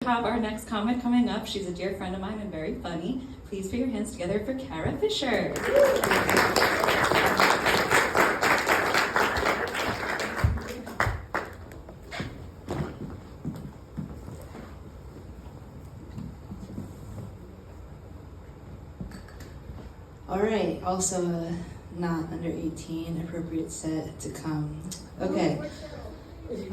have our next comic coming up. She's a dear friend of mine and very funny. Please put your hands together for Kara Fisher. All right, also not under 18, appropriate set to come. Okay. We're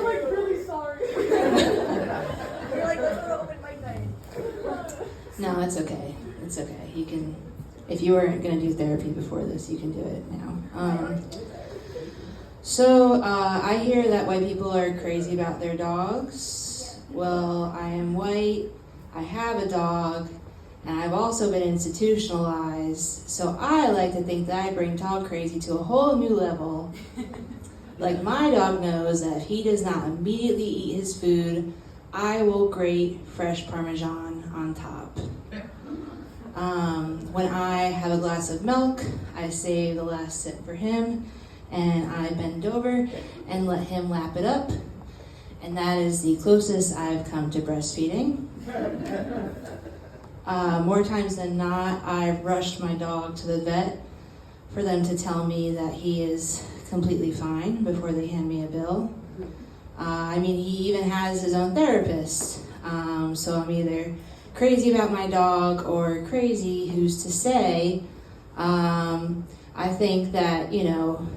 like really sorry. You're like, let's go to open mic night. No, it's okay. It's okay. You can, if you weren't going to do therapy before this, you can do it now. So I hear that white people are crazy about their dogs. Well, I am white. I have a dog. And I've also been institutionalized, so I like to think that I bring dog crazy to a whole new level. Like, my dog knows that if he does not immediately eat his food, I will grate fresh Parmesan on top. When I have a glass of milk, I save the last sip for him, and I bend over and let him lap it up. And that is the closest I've come to breastfeeding. More times than not, I've rushed my dog to the vet for them to tell me that he is completely fine before they hand me a bill. I mean, he even has his own therapist. So I'm either crazy about my dog or crazy who's to say. I think that, you know,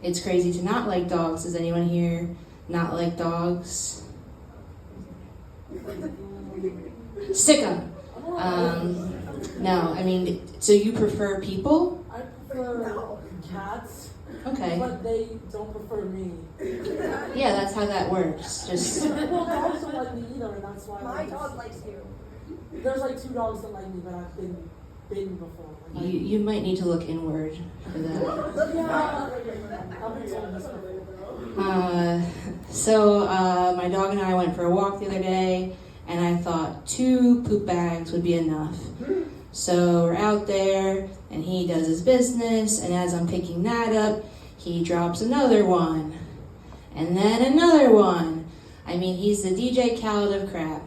it's crazy to not like dogs. Does anyone here not like dogs? Sick 'em. No, I mean, so you prefer people? I prefer cats. Okay. But they don't prefer me. Yeah, that's how that works. Just Well, dogs don't like me either, and that's why. My dog likes you. There's like 2 dogs that like me, but I've been bitten before. Like, you might need to look inward for that. yeah, I've been told this before. So my dog and I went for a walk the other day, and I thought 2 poop bags would be enough. So we're out there, and he does his business, and as I'm picking that up, he drops another one, and then another one. I mean, he's the DJ Khaled of crap.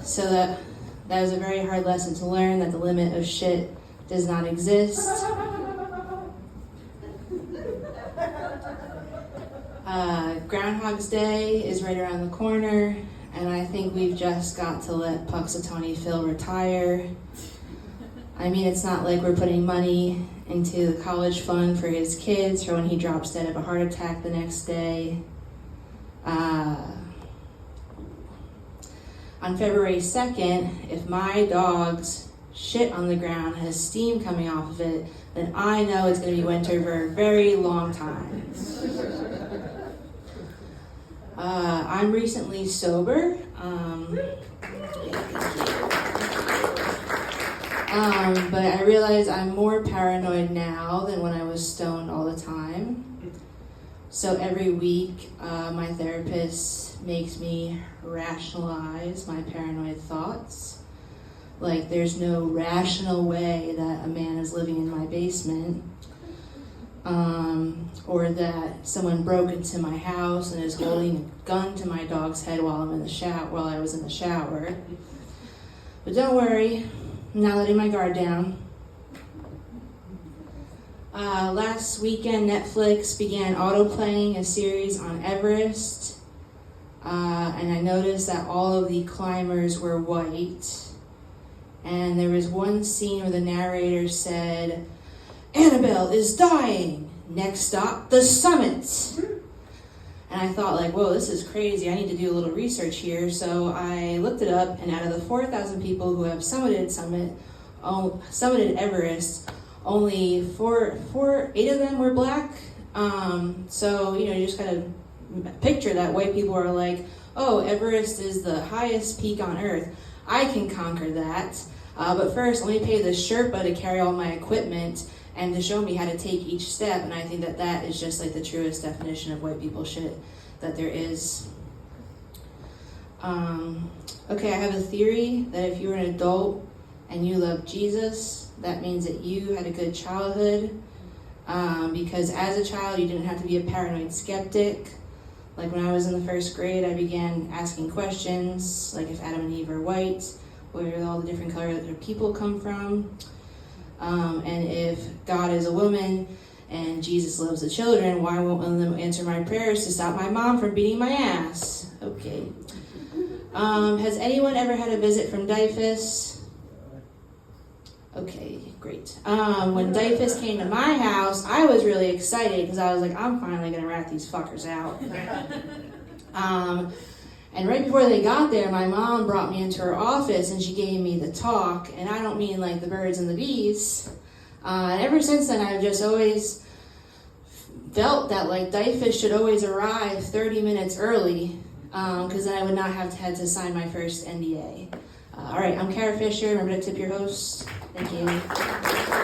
So that was a very hard lesson to learn, that the limit of shit does not exist. Groundhog's Day is right around the corner, and I think we've just got to let Puxatawny Phil retire. I mean, it's not like we're putting money into the college fund for his kids for when he drops dead of a heart attack the next day. On February 2nd, if my dog's shit on the ground has steam coming off of it, then I know it's going to be winter for a very long time. I'm recently sober. But I realize I'm more paranoid now than when I was stoned all the time. So every week, my therapist makes me rationalize my paranoid thoughts. Like, there's no rational way that a man is living in my basement. Or that someone broke into my house and is holding a gun to my dog's head while I was in the shower. But don't worry, I'm not letting my guard down. Last weekend, Netflix began auto-playing a series on Everest, and I noticed that all of the climbers were white. And there was one scene where the narrator said, "Annabelle is dying. Next stop, the summit." And I thought, like, whoa, this is crazy. I need to do a little research here. So I looked it up, and out of the 4,000 people who have summited Everest, only 8 of them were black. So, you know, you just kind of picture that white people are like, oh, Everest is the highest peak on Earth. I can conquer that. But first, let me pay the Sherpa to carry all my equipment and to show me how to take each step. And I think that that is just like the truest definition of white people shit that there is. Okay, I have a theory that if you're an adult and you love Jesus, that means that you had a good childhood. Because as a child, you didn't have to be a paranoid skeptic. Like when I was in the first grade, I began asking questions, like if Adam and Eve are white, where do all the different colors of people come from? And if God is a woman and Jesus loves the children, why won't one of them answer my prayers to stop my mom from beating my ass? Okay. Has anyone ever had a visit from Dyfus? Okay, great. When Dyfus came to my house, I was really excited because I was like, I'm finally going to rat these fuckers out. And right before they got there, my mom brought me into her office and she gave me the talk. And I don't mean like the birds and the bees. And ever since then, I've just always felt that like Dyfus should always arrive 30 minutes early because then I would not have had to sign my first NDA. All right, I'm Kara Fisher. Remember to tip your host. Thank you.